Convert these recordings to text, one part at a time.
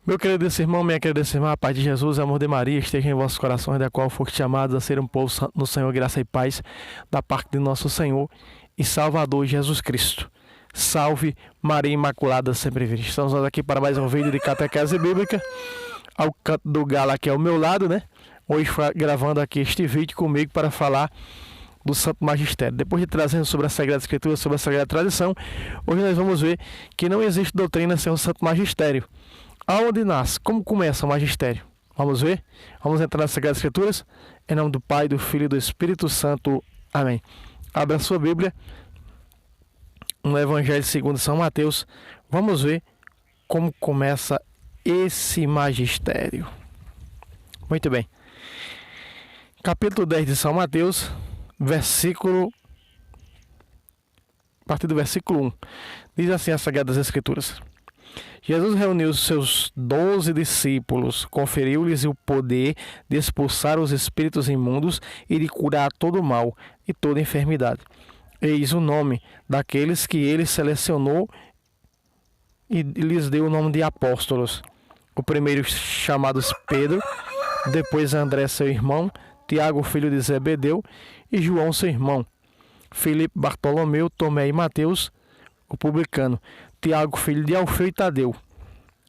Meu querido irmão, minha querida irmã, a paz de Jesus, amor de Maria, esteja em vossos corações, da qual foste chamados a ser um povo santo no Senhor, graça e paz, da parte de nosso Senhor e Salvador Jesus Cristo. Salve Maria Imaculada, sempre virgem. Estamos aqui para mais um vídeo de catequese bíblica, ao canto do galo aqui ao meu lado, né? Hoje gravando aqui este vídeo comigo para falar do Santo Magistério. Depois de trazendo sobre a Sagrada Escritura, sobre a Sagrada Tradição, hoje nós vamos ver que não existe doutrina sem o Santo Magistério. Aonde nasce? Como começa o magistério? Vamos ver? Vamos entrar nas Sagradas Escrituras? Em nome do Pai, do Filho e do Espírito Santo. Amém. Abra a sua Bíblia no Evangelho segundo São Mateus. Vamos ver como começa esse magistério. Muito bem. Capítulo 10 de São Mateus, a partir do versículo 1. Diz assim as Sagradas Escrituras. Jesus reuniu os seus 12 discípulos, conferiu-lhes o poder de expulsar os espíritos imundos e de curar todo o mal e toda enfermidade. Eis o nome daqueles que ele selecionou e lhes deu o nome de apóstolos. O primeiro chamados Pedro, depois André seu irmão, Tiago filho de Zebedeu e João seu irmão, Filipe, Bartolomeu, Tomé e Mateus, o publicano, Tiago filho de Alfeu e Tadeu,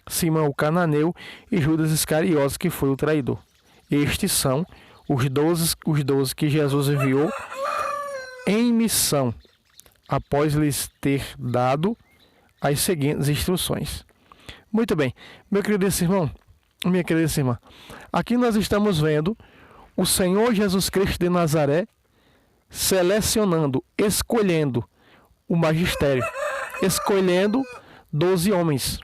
Simão o cananeu e Judas Iscariotes, que foi o traidor. Estes são os 12 que Jesus enviou em missão, após lhes ter dado as seguintes instruções. Muito bem, meu querido irmão, minha querida irmã, aqui nós estamos vendo o Senhor Jesus Cristo de Nazaré selecionando, escolhendo o magistério, escolhendo 12 homens.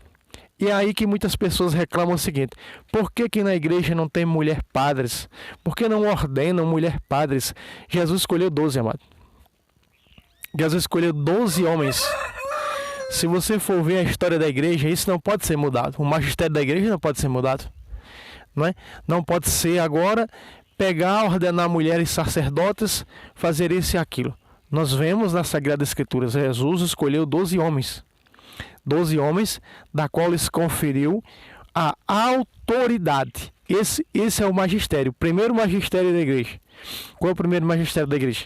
E é aí que muitas pessoas reclamam o seguinte: por que na igreja não tem mulher padres? Por que não ordenam mulher padres? Jesus escolheu 12, amado. Jesus escolheu 12 homens. Se você for ver a história da igreja, isso não pode ser mudado. O magistério da igreja não pode ser mudado. Não é? Não pode ser agora pegar, ordenar mulheres sacerdotes, fazer isso e aquilo. Nós vemos nas Sagradas Escrituras, Jesus escolheu 12 homens. 12 homens, da qual lhes conferiu a autoridade. Esse é o magistério, o primeiro magistério da igreja. Qual é o primeiro magistério da igreja?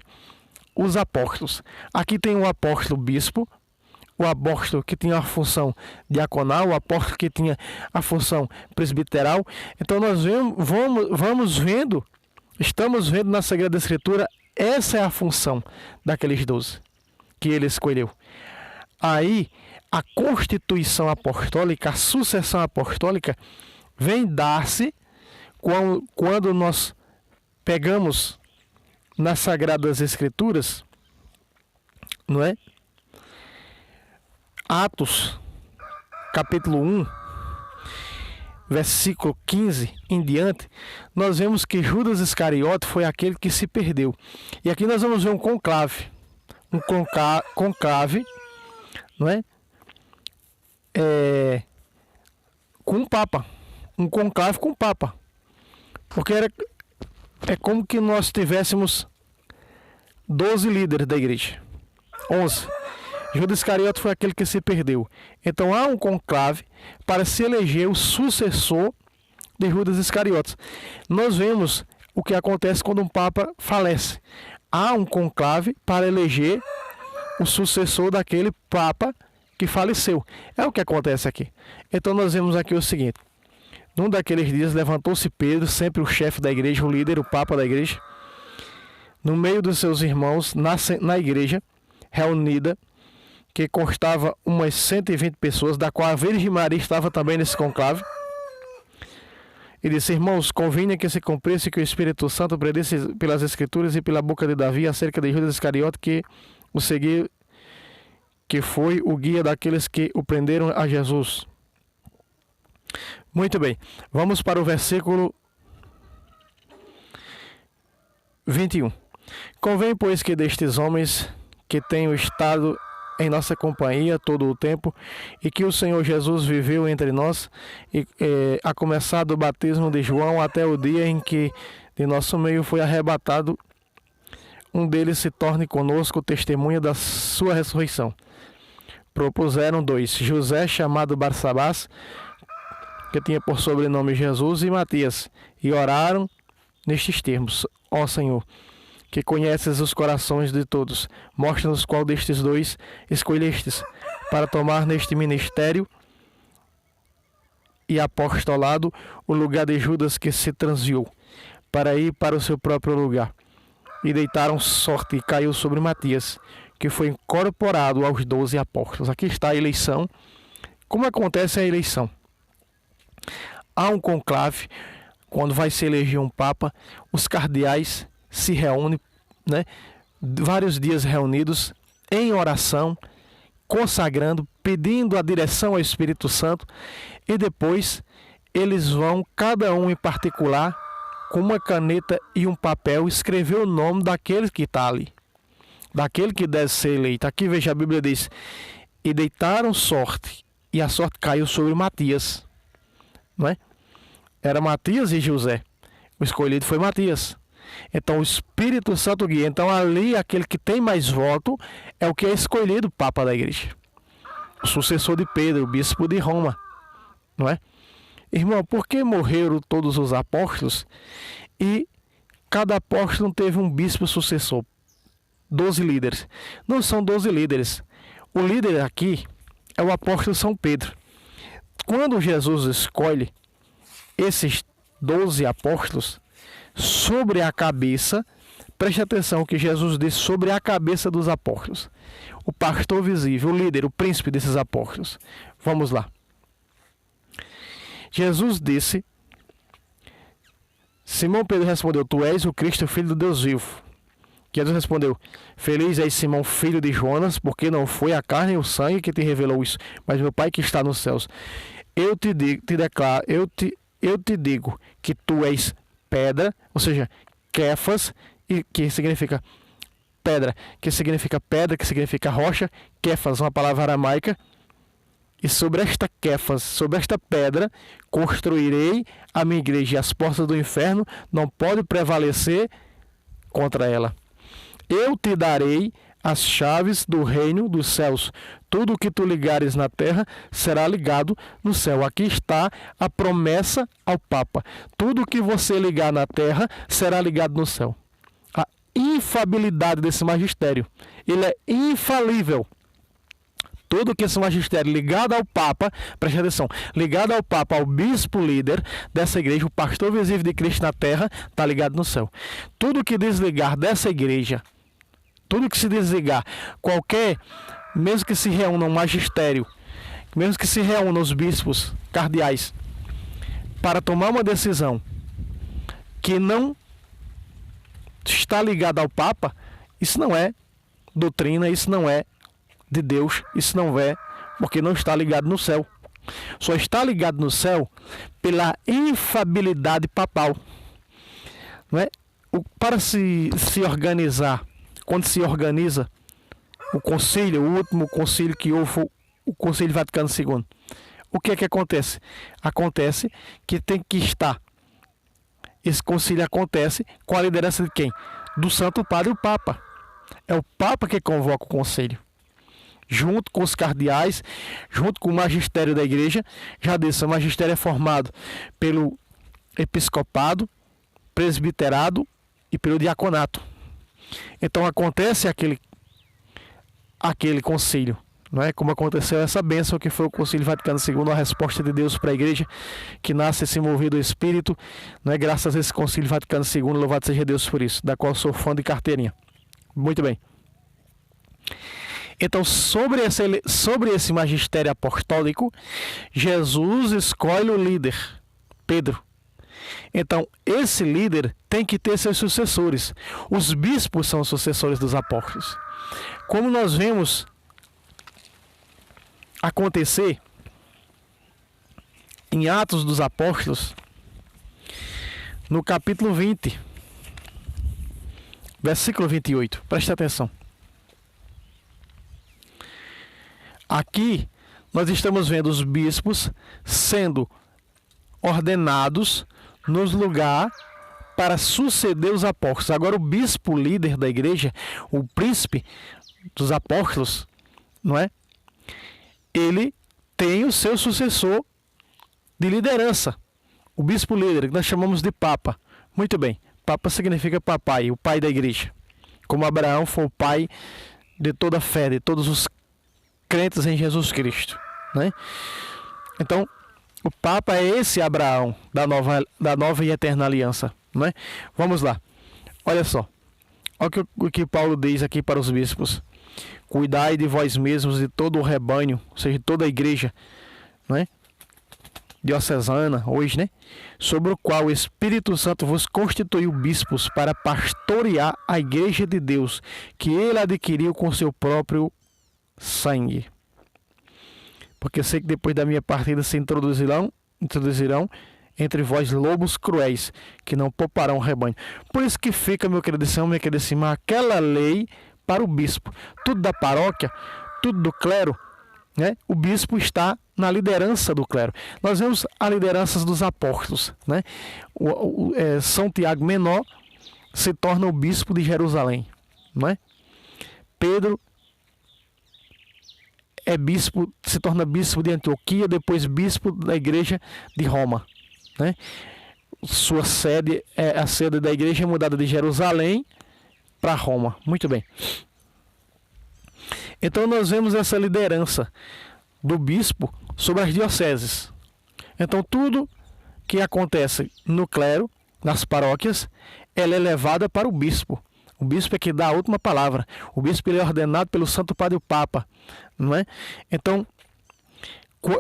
Os apóstolos. Aqui tem o apóstolo bispo, o apóstolo que tinha a função diaconal, o apóstolo que tinha a função presbiteral. Então nós estamos vendo na Sagrada Escritura, essa é a função daqueles 12 que ele escolheu. Aí a constituição apostólica, a sucessão apostólica vem dar-se quando nós pegamos nas Sagradas Escrituras, não é? Atos, capítulo 1, versículo 15 em diante, nós vemos que Judas Iscariote foi aquele que se perdeu. E aqui nós vamos ver um conclave, não é? Com um papa, um conclave com o papa, porque é como que nós tivéssemos 12 líderes da igreja, 11. Judas Iscariote foi aquele que se perdeu. Então há um conclave para se eleger o sucessor de Judas Iscariotes. Nós vemos o que acontece quando um papa falece. Há um conclave para eleger o sucessor daquele papa que faleceu. É o que acontece aqui. Então nós vemos aqui o seguinte: num daqueles dias levantou-se Pedro, sempre o chefe da igreja, o líder, o papa da igreja, no meio dos seus irmãos, na igreja reunida, que constava umas 120 pessoas, da qual a Virgem Maria estava também nesse conclave. E disse: irmãos, convinha que se cumprisse que o Espírito Santo predisse pelas Escrituras e pela boca de Davi acerca de Judas Iscariote, que o seguiu, que foi o guia daqueles que o prenderam a Jesus. Muito bem, vamos para o versículo 21. Convém, pois, que destes homens que tenham estado em nossa companhia todo o tempo, e que o Senhor Jesus viveu entre nós, a começar do batismo de João até o dia em que de nosso meio foi arrebatado, um deles se torne conosco testemunha da sua ressurreição. Propuseram 2, José chamado Barsabás, que tinha por sobrenome Jesus, e Matias, e oraram nestes termos: Ó Senhor, que conheces os corações de todos, mostra-nos qual destes dois escolhestes para tomar neste ministério e apostolado o lugar de Judas, que se transviou para ir para o seu próprio lugar. E deitaram sorte e caiu sobre Matias, que foi incorporado aos 12 apóstolos. Aqui está a eleição. Como acontece a eleição? Há um conclave, quando vai se eleger um papa, os cardeais se reúnem, vários dias reunidos em oração, consagrando, pedindo a direção ao Espírito Santo, e depois eles vão, cada um em particular, com uma caneta e um papel, escrever o nome daquele que está ali, daquele que deve ser eleito. Aqui veja, a Bíblia diz: e deitaram sorte, e a sorte caiu sobre Matias, não é? Era Matias e José, o escolhido foi Matias. Então o Espírito Santo guia. Então ali, aquele que tem mais voto é o que é escolhido Papa da Igreja, o sucessor de Pedro, o bispo de Roma, não é? Irmão, por que morreram todos os apóstolos e cada apóstolo teve um bispo sucessor? 12 líderes. Não são 12 líderes. O líder aqui é o apóstolo São Pedro. Quando Jesus escolhe esses 12 apóstolos, sobre a cabeça, preste atenção o que Jesus disse sobre a cabeça dos apóstolos: o pastor visível, o líder, o príncipe desses apóstolos. Vamos lá. Jesus disse, Simão Pedro respondeu: Tu és o Cristo, filho do Deus vivo. Jesus respondeu: Feliz és, Simão, filho de Jonas, porque não foi a carne e o sangue que te revelou isso, mas meu Pai que está nos céus. Eu te digo que tu és pedra, ou seja, Kefas, que significa pedra, que significa rocha. Kefas, uma palavra aramaica. E sobre esta Kefas, sobre esta pedra, construirei a minha igreja, e as portas do inferno não podem prevalecer contra ela. Eu te darei as chaves do reino dos céus. Tudo o que tu ligares na terra será ligado no céu. Aqui está a promessa ao Papa. Tudo o que você ligar na terra será ligado no céu. A infalibilidade desse magistério. Ele é infalível. Tudo que esse magistério ligado ao Papa, preste atenção, ligado ao Papa, ao bispo líder dessa igreja, o pastor visível de Cristo na terra, está ligado no céu. Tudo que desligar dessa igreja, tudo que se desligar, mesmo que se reúna um magistério, mesmo que se reúnam os bispos cardeais, para tomar uma decisão que não está ligada ao Papa, isso não é doutrina, isso não é de Deus, isso não é, porque não está ligado no céu. Só está ligado no céu pela infalibilidade papal, não é? Para se organizar, quando se organiza o concílio, o último concílio que houve, o Concílio Vaticano II, o que é que acontece? Acontece que tem que estar, esse concílio acontece com a liderança de quem? Do Santo Padre, o Papa. É o Papa que convoca o concílio, junto com os cardeais, junto com o magistério da igreja. Já disse, o magistério é formado pelo episcopado, presbiterado e pelo diaconato. Então acontece aquele concílio, não é? Como aconteceu essa bênção que foi o Concílio Vaticano II, a resposta de Deus para a igreja, que nasce esse mover do Espírito, não é? Graças a esse Concílio Vaticano II, louvado seja Deus por isso, da qual sou fã de carteirinha. Muito bem. Então, sobre esse magistério apostólico, Jesus escolhe o líder, Pedro. Então, esse líder tem que ter seus sucessores. Os bispos são os sucessores dos apóstolos. Como nós vemos acontecer em Atos dos Apóstolos, no capítulo 20, versículo 28. Preste atenção. Aqui nós estamos vendo os bispos sendo ordenados nos lugares para suceder os apóstolos. Agora o bispo líder da igreja, o príncipe dos apóstolos, não é? Ele tem o seu sucessor de liderança. O bispo líder, que nós chamamos de Papa. Muito bem, Papa significa papai, o pai da igreja. Como Abraão foi o pai de toda a fé, de todos os crentes em Jesus Cristo, né? Então, o Papa é esse Abraão da nova e eterna aliança, né? Vamos lá, olha só. Olha o que Paulo diz aqui para os bispos: cuidai de vós mesmos, de todo o rebanho, ou seja, de toda a igreja, né? Diocesana, hoje, né? Sobre o qual o Espírito Santo vos constituiu bispos para pastorear a igreja de Deus, que ele adquiriu com seu próprio sangue. Porque sei que depois da minha partida se introduzirão entre vós lobos cruéis, que não pouparão o rebanho. Por isso que fica, meu queridíssimo, aquela lei para o bispo. Tudo da paróquia, tudo do clero, né? O bispo está na liderança do clero. Nós vemos a liderança dos apóstolos, né? São Tiago Menor se torna o bispo de Jerusalém, né? Pedro é bispo, se torna bispo de Antioquia, depois bispo da igreja de Roma, né? Sua sede, a sede da igreja é mudada de Jerusalém para Roma. Muito bem. Então nós vemos essa liderança do bispo sobre as dioceses. Então tudo que acontece no clero, nas paróquias, ela é levada para o bispo. O bispo é que dá a última palavra. O bispo ele é ordenado pelo Santo Padre o Papa, não é? Então,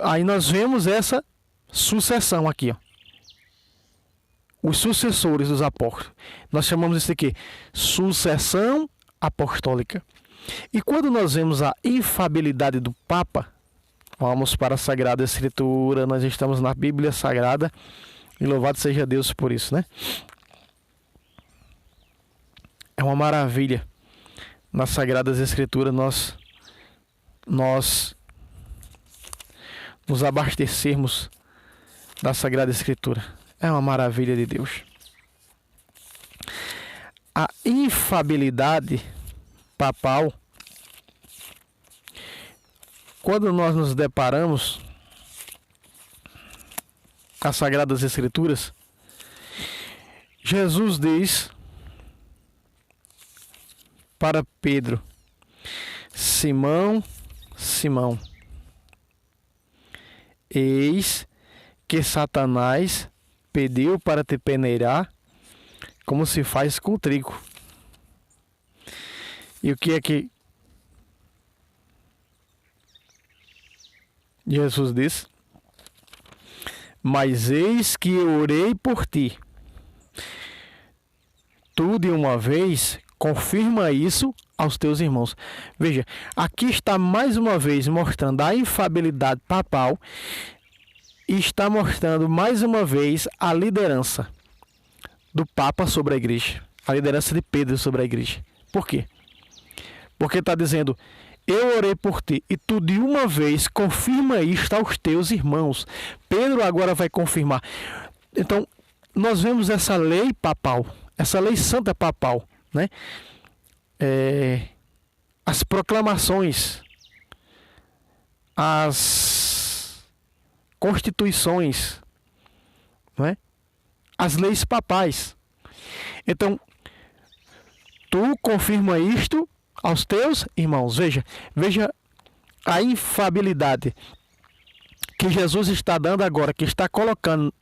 aí nós vemos essa sucessão aqui, ó. Os sucessores dos apóstolos. Nós chamamos isso aqui sucessão apostólica. E quando nós vemos a infabilidade do Papa, vamos para a Sagrada Escritura, nós estamos na Bíblia Sagrada, e louvado seja Deus por isso, né? É uma maravilha. Nas Sagradas Escrituras nós nos abastecermos da Sagrada Escritura. É uma maravilha de Deus. A infabilidade papal, quando nós nos deparamos com as Sagradas Escrituras, Jesus diz para Pedro: Simão, Simão, eis que Satanás pediu para te peneirar como se faz com o trigo. E o que é que Jesus diz? Mas eis que eu orei por ti. Tu de uma vez confirma isso aos teus irmãos. Veja, aqui está mais uma vez mostrando a infabilidade papal e está mostrando mais uma vez a liderança do Papa sobre a igreja, a liderança de Pedro sobre a igreja. Por quê? Porque está dizendo: eu orei por ti e tu de uma vez confirma isto aos teus irmãos. Pedro agora vai confirmar. Então, nós vemos essa lei papal, essa lei santa papal, né? As proclamações, as constituições, né? As leis papais. Então, tu confirma isto aos teus irmãos. Veja a infabilidade que Jesus está dando agora, que está colocando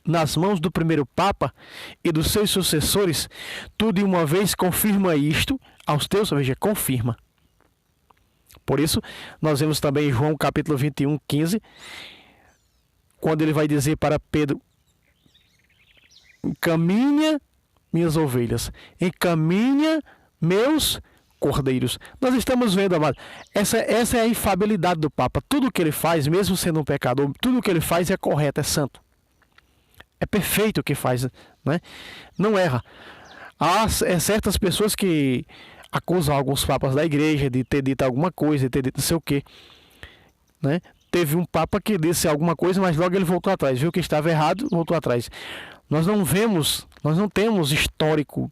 nas mãos do primeiro Papa e dos seus sucessores. Tu de uma vez confirma isto aos teus, confirma. Por isso, nós vemos também em João capítulo 21, 15, quando ele vai dizer para Pedro: encaminha minhas ovelhas, encaminha meus cordeiros. Nós estamos vendo, amado, essa é a infabilidade do Papa. Tudo que ele faz, mesmo sendo um pecador, tudo que ele faz é correto, é santo. É perfeito o que faz, né? Não erra. Há certas pessoas que acusam alguns papas da igreja de ter dito alguma coisa, de ter dito não sei o quê, né? Teve um papa que disse alguma coisa, mas logo ele voltou atrás, viu que estava errado, voltou atrás. Nós não temos histórico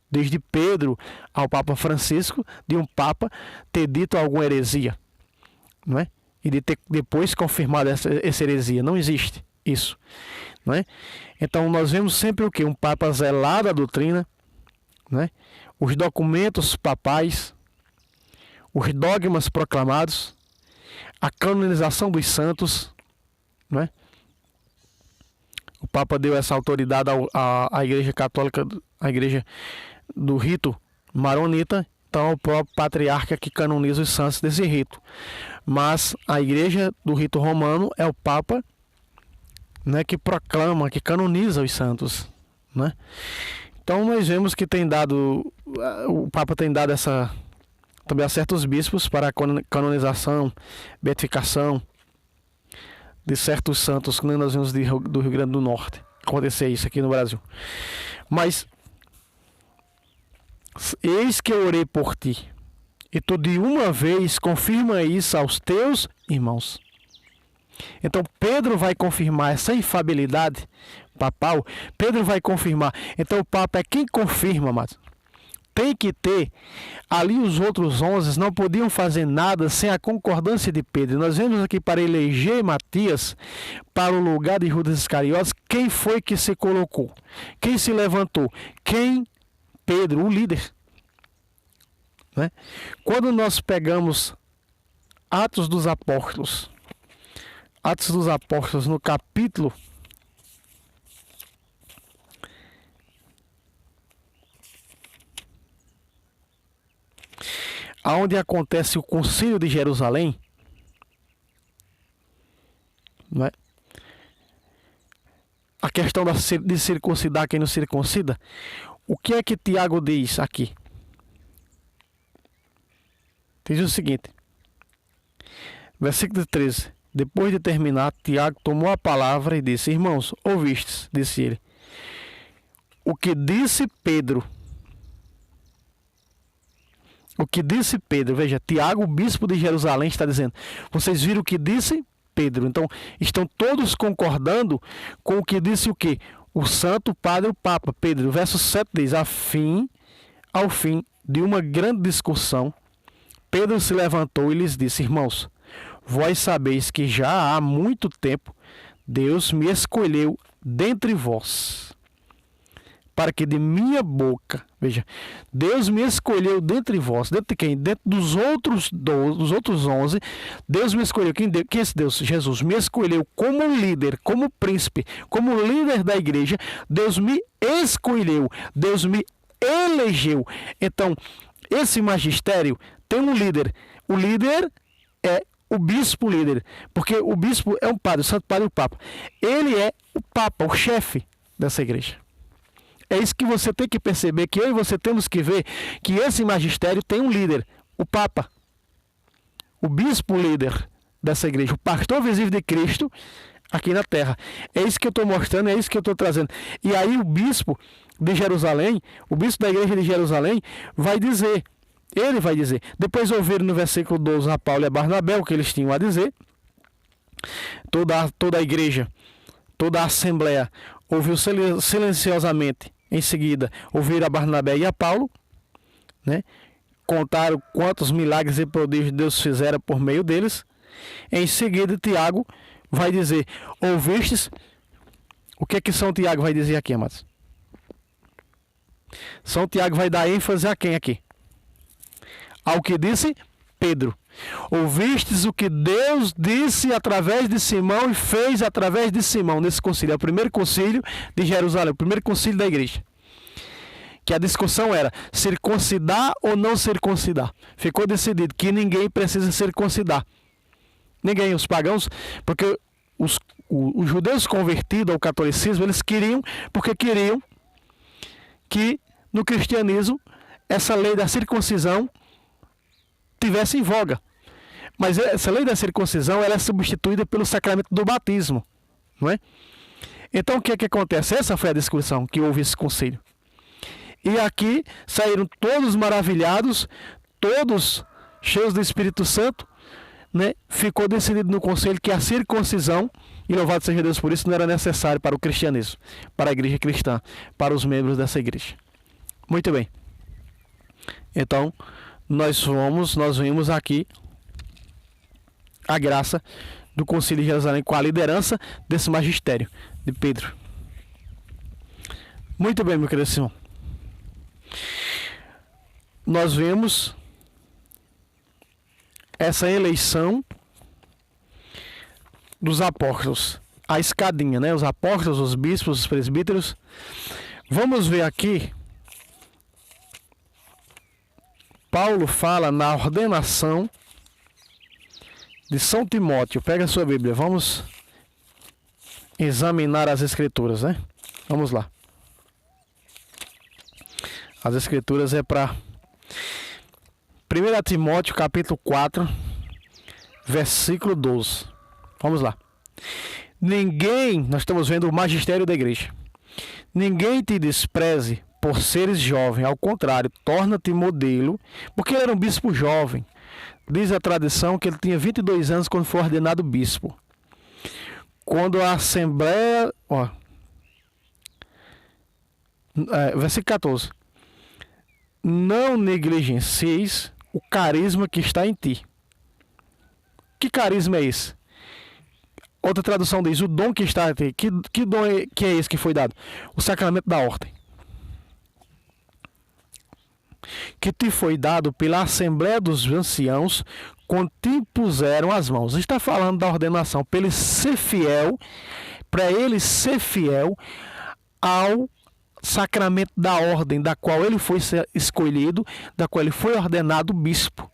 desde Pedro ao Papa Francisco de um papa ter dito alguma heresia, não é? E de ter depois confirmado essa heresia. Não existe isso, não é? Então nós vemos sempre o que? Um Papa zelado à doutrina, né? Os documentos papais, os dogmas proclamados, a canonização dos santos, né? O Papa deu essa autoridade à Igreja Católica, à Igreja do rito maronita, então é o próprio patriarca que canoniza os santos desse rito. Mas a Igreja do rito romano é o Papa, né, que proclama, que canoniza os santos, né? Então nós vemos que o Papa tem dado essa também a certos bispos para a canonização, beatificação de certos santos, que nós vemos do Rio Grande do Norte acontecer isso aqui no Brasil. Mas eis que eu orei por ti, e tu de uma vez confirma isso aos teus irmãos. Então Pedro vai confirmar essa infalibilidade papal. Pedro vai confirmar. Então o Papa é quem confirma, mas tem que ter ali. Os outros 11 não podiam fazer nada sem a concordância de Pedro. Nós vemos aqui, para eleger Matias para o lugar de Judas Iscariotes, quem foi que se colocou? Quem se levantou? Quem? Pedro, o líder, né? Quando nós pegamos Atos dos Apóstolos no capítulo 1, onde acontece o Concílio de Jerusalém, não é? A questão de circuncidar quem não circuncida. O que é que Tiago diz aqui? Diz o seguinte, versículo 13. Depois de terminar, Tiago tomou a palavra e disse: irmãos, ouvistes, disse ele, o que disse Pedro. O que disse Pedro, veja, Tiago, o bispo de Jerusalém, está dizendo, vocês viram o que disse Pedro. Então, estão todos concordando com o que disse o quê? O Santo Padre, o Papa Pedro. Verso 7 diz, ao fim de uma grande discussão, Pedro se levantou e lhes disse: irmãos, vós sabeis que já há muito tempo Deus me escolheu dentre vós, para que de minha boca, veja, Deus me escolheu dentre vós, dentre quem? Dentro dos outros 11, Deus me escolheu. Quem é esse Deus? Jesus me escolheu como líder, como príncipe, como líder da igreja. Deus me escolheu, Deus me elegeu. Então, esse magistério tem um líder. O líder é o bispo líder, porque o bispo é um padre, o Santo Padre, o Papa. Ele é o Papa, o chefe dessa igreja. É isso que você tem que perceber, que eu e você temos que ver, que esse magistério tem um líder, o Papa, o bispo líder dessa igreja, o pastor visível de Cristo aqui na terra. É isso que eu estou mostrando, é isso que eu estou trazendo. E aí o bispo de Jerusalém, o bispo da igreja de Jerusalém, vai dizer, ele vai dizer, depois ouviram no versículo 12 a Paulo e a Barnabé o que eles tinham a dizer, toda a igreja, toda a assembleia ouviu silenciosamente. Em seguida, ouviram a Barnabé e a Paulo, né? Contaram quantos milagres e prodígios Deus fizera por meio deles. Em seguida, Tiago vai dizer: ouvistes? O que é que São Tiago vai dizer aqui, amados? São Tiago vai dar ênfase a quem aqui? Ao que disse Pedro. Ouvistes o que Deus disse através de Simão e fez através de Simão nesse concílio. É o primeiro concílio de Jerusalém, o primeiro concílio da igreja. Que a discussão era circuncidar ou não circuncidar. Ficou decidido que ninguém precisa circuncidar. Ninguém, os pagãos, porque os judeus convertidos ao catolicismo, eles queriam, porque queriam que no cristianismo essa lei da circuncisão tivesse em voga. Mas essa lei da circuncisão ela é substituída pelo sacramento do batismo, não é? Então o que é que acontece? Essa foi a discussão que houve esse concílio. E aqui saíram todos maravilhados, todos cheios do Espírito Santo, né? Ficou decidido no conselho que a circuncisão, e louvado seja Deus por isso, não era necessário para o cristianismo, para a igreja cristã, para os membros dessa igreja. Muito bem. Então, nós vimos aqui a graça do Concílio de Jerusalém com a liderança desse magistério de Pedro. Muito bem, meu querido Simão. Nós vemos essa eleição dos apóstolos, a escadinha, né? Os apóstolos, os bispos, os presbíteros. Vamos ver aqui. Paulo fala na ordenação de São Timóteo. Pega a sua Bíblia, vamos examinar as Escrituras, né? Vamos lá. As Escrituras é para 1 Timóteo capítulo 4, versículo 12. Vamos lá. Ninguém, nós estamos vendo o magistério da igreja. Ninguém te despreze por seres jovem, ao contrário, torna-te modelo, porque ele era um bispo jovem. Diz a tradição que ele tinha 22 anos quando foi ordenado bispo. Quando a Assembleia... versículo 14. Não negligencieis o carisma que está em ti. Que carisma é esse? Outra tradução diz, o dom que está em ti. Que dom que é esse que foi dado? O sacramento da ordem. Que te foi dado pela Assembleia dos Anciãos, quando te impuseram as mãos. Está falando da ordenação, para ele ser fiel ao sacramento da ordem, da qual ele foi escolhido, da qual ele foi ordenado bispo.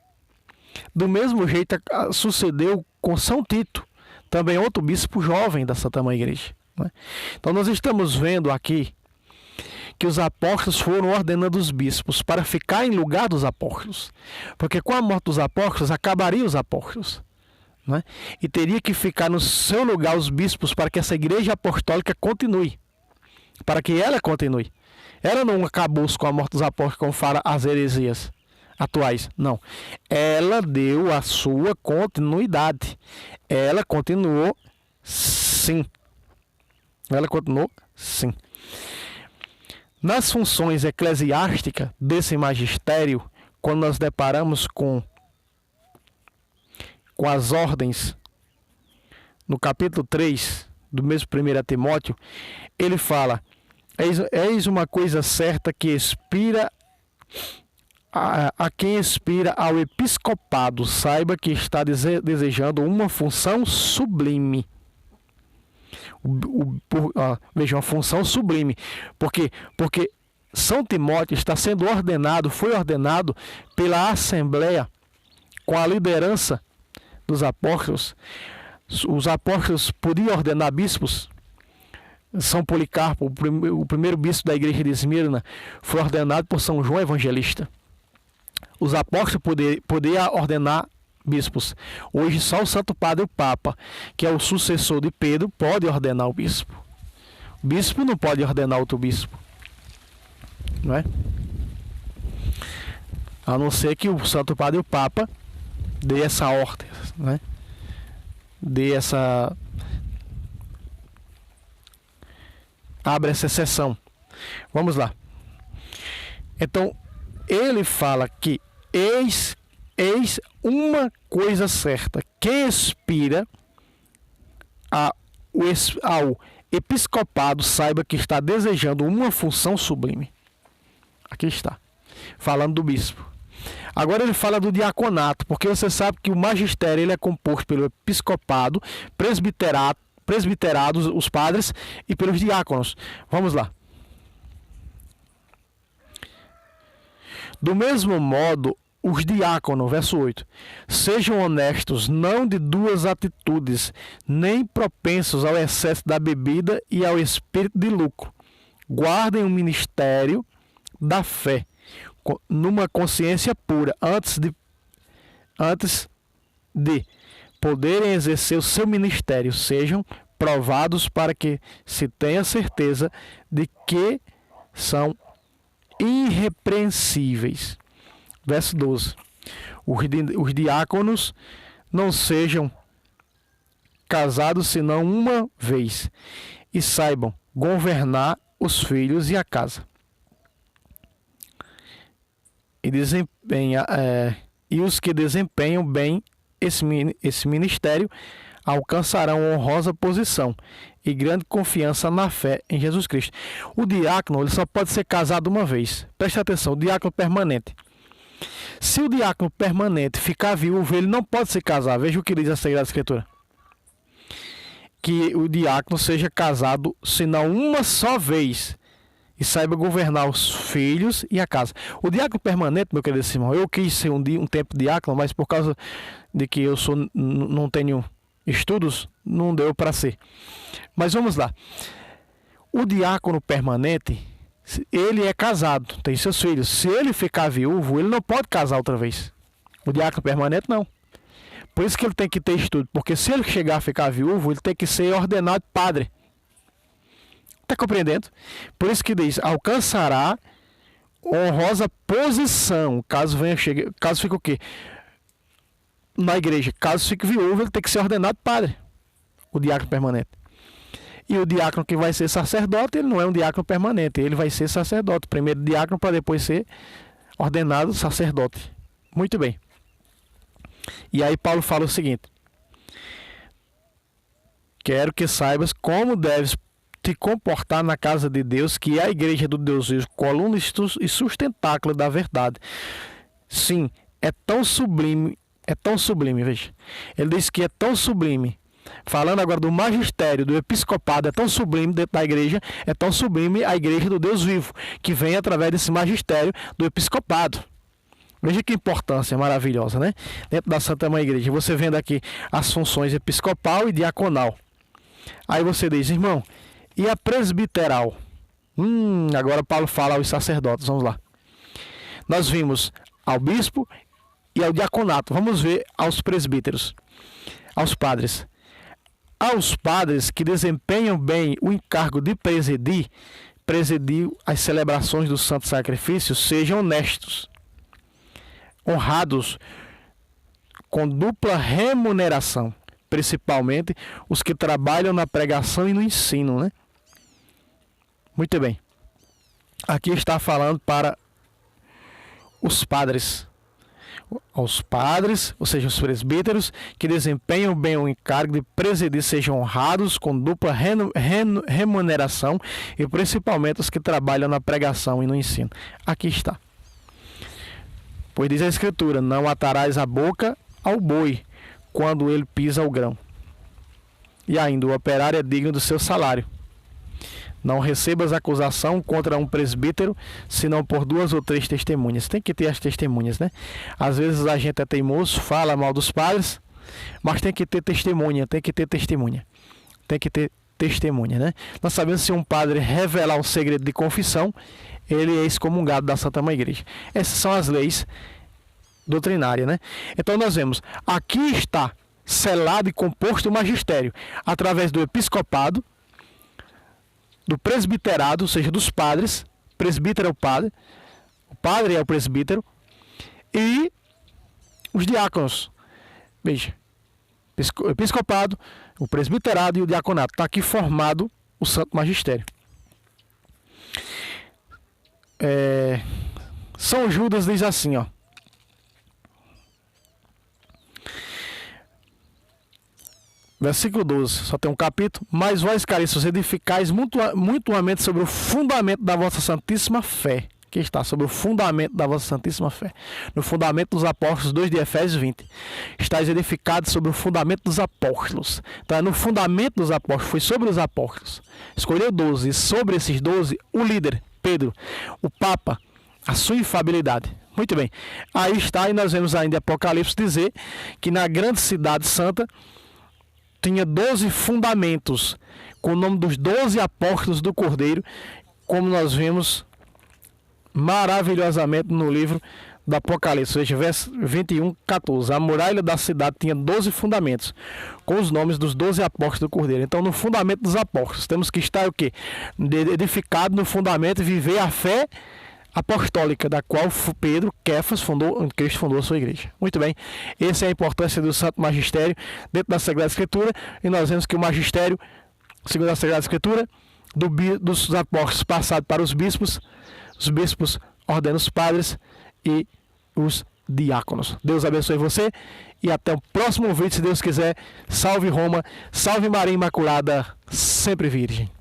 Do mesmo jeito sucedeu com São Tito, também outro bispo jovem da Santa Mãe Igreja, né? Então nós estamos vendo aqui que os apóstolos foram ordenando os bispos para ficar em lugar dos apóstolos, porque com a morte dos apóstolos acabariam os apóstolos, né? E teria que ficar no seu lugar os bispos para que essa igreja apostólica continue, para que ela continue. Ela não acabou com a morte dos apóstolos, como fala as heresias atuais, não. Ela deu a sua continuidade. Ela continuou sim. Nas funções eclesiásticas desse magistério, quando nós deparamos com as ordens, no capítulo 3 do mesmo 1 Timóteo, ele fala: eis uma coisa certa que expira a quem expira ao episcopado, saiba que está desejando uma função sublime. Veja, uma função sublime. Porque São Timóteo está sendo foi ordenado pela Assembleia, com a liderança dos apóstolos. Os apóstolos podiam ordenar bispos. São Policarpo, o primeiro bispo da igreja de Esmirna, foi ordenado por São João Evangelista. Os apóstolos podiam ordenar bispos. Hoje só o Santo Padre, o Papa, que é o sucessor de Pedro, pode ordenar o bispo. O bispo não pode ordenar outro bispo, não é? A não ser que o Santo Padre, o Papa, dê essa ordem, né? Abre essa exceção. Vamos lá. Então, ele fala que eis uma coisa certa. Quem expira ao episcopado, saiba que está desejando uma função sublime. Aqui está. Falando do bispo. Agora ele fala do diaconato, porque você sabe que o magistério ele é composto pelo episcopado, presbiterados, os padres, e pelos diáconos. Vamos lá. Do mesmo modo, os diáconos, verso 8, sejam honestos, não de duas atitudes, nem propensos ao excesso da bebida e ao espírito de lucro. Guardem o ministério da fé, numa consciência pura, antes de poderem exercer o seu ministério, sejam provados para que se tenha certeza de que são irrepreensíveis. Verso 12. Os diáconos não sejam casados senão uma vez, e saibam governar os filhos e a casa. E os que desempenham bem esse ministério alcançarão honrosa posição e grande confiança na fé em Jesus Cristo. O diácono ele só pode ser casado uma vez. Preste atenção, o diácono permanente. Se o diácono permanente ficar viúvo, ele não pode se casar. Veja o que diz a Sagrada Escritura. Que o diácono seja casado, senão uma só vez, e saiba governar os filhos e a casa. O diácono permanente, meu querido irmão, eu quis ser um tempo diácono, mas por causa de que eu não tenho estudos, não deu para ser. Mas vamos lá. O diácono permanente, ele é casado, tem seus filhos. Se ele ficar viúvo, ele não pode casar outra vez. O diácono permanente não. Por isso que ele tem que ter estudo, porque se ele chegar a ficar viúvo, ele tem que ser ordenado padre. Está compreendendo? Por isso que diz, alcançará honrosa posição, caso fique o quê? Na igreja, caso fique viúvo, ele tem que ser ordenado padre, o diácono permanente. E o diácono que vai ser sacerdote, ele não é um diácono permanente, ele vai ser sacerdote, primeiro diácono para depois ser ordenado sacerdote. Muito bem. E aí Paulo fala o seguinte: quero que saibas como deves te comportar na casa de Deus, que é a igreja do Deus vivo, coluna e sustentáculo da verdade. Sim, é tão sublime, veja. Ele diz que é tão sublime. Falando agora do magistério, do episcopado, é tão sublime dentro da igreja, é tão sublime a igreja do Deus vivo, que vem através desse magistério do episcopado. Veja que importância maravilhosa, né? Dentro da Santa Mãe Igreja, você vendo aqui as funções episcopal e diaconal. Aí você diz, irmão, e a presbiteral? Agora Paulo fala aos sacerdotes, vamos lá. Nós vimos ao bispo e ao diaconato. Vamos ver aos presbíteros, aos padres. Aos padres que desempenham bem o encargo de presidir as celebrações do Santo Sacrifício, sejam honestos, honrados, com dupla remuneração, principalmente os que trabalham na pregação e no ensino, né? Muito bem. Aqui está falando para os padres. Aos padres, ou seja, os presbíteros, que desempenham bem o encargo de presidir, sejam honrados com dupla remuneração, e principalmente os que trabalham na pregação e no ensino. Aqui está. Pois diz a Escritura, não atarás a boca ao boi quando ele pisa o grão. E ainda, o operário é digno do seu salário. Não recebas acusação contra um presbítero, senão por 2 ou 3 testemunhas. Tem que ter as testemunhas, né? Às vezes a gente é teimoso, fala mal dos padres, mas tem que ter testemunha, Tem que ter testemunha, né? Nós sabemos que se um padre revelar um segredo de confissão, ele é excomungado da Santa Mãe Igreja. Essas são as leis doutrinárias, né? Então nós vemos, aqui está selado e composto o magistério, através do episcopado, do presbiterado, ou seja, dos padres. Presbítero é o padre é o presbítero, e os diáconos. Veja, o episcopado, o presbiterado e o diaconato. Está aqui formado o Santo Magistério. São Judas diz assim, ó. Versículo 12, só tem um capítulo. Mas vós, caríssimos, edificais mutuamente sobre o fundamento da vossa santíssima fé. Que está sobre o fundamento da vossa santíssima fé. No fundamento dos apóstolos, 2 de Efésios 20. Estáis edificados sobre o fundamento dos apóstolos. Então, no fundamento dos apóstolos, foi sobre os apóstolos. Escolheu 12, e sobre esses 12, o líder, Pedro, o Papa, a sua infabilidade. Muito bem. Aí está, e nós vemos ainda em Apocalipse dizer que na grande cidade santa tinha 12 fundamentos, com o nome dos 12 apóstolos do Cordeiro, como nós vimos maravilhosamente no livro do Apocalipse. Veja, verso 21, 14. A muralha da cidade tinha 12 fundamentos, com os nomes dos 12 apóstolos do Cordeiro. Então, no fundamento dos apóstolos, temos que estar o quê? Edificado no fundamento e viver a fé apostólica, da qual Pedro, Kefas, Cristo fundou a sua igreja. Muito bem, essa é a importância do Santo Magistério dentro da Sagrada Escritura, e nós vemos que o magistério, segundo a Sagrada Escritura, dos apóstolos passado para os bispos ordenam os padres, e os diáconos. Deus abençoe você e até o próximo vídeo, se Deus quiser. Salve Roma, salve Maria Imaculada, sempre virgem.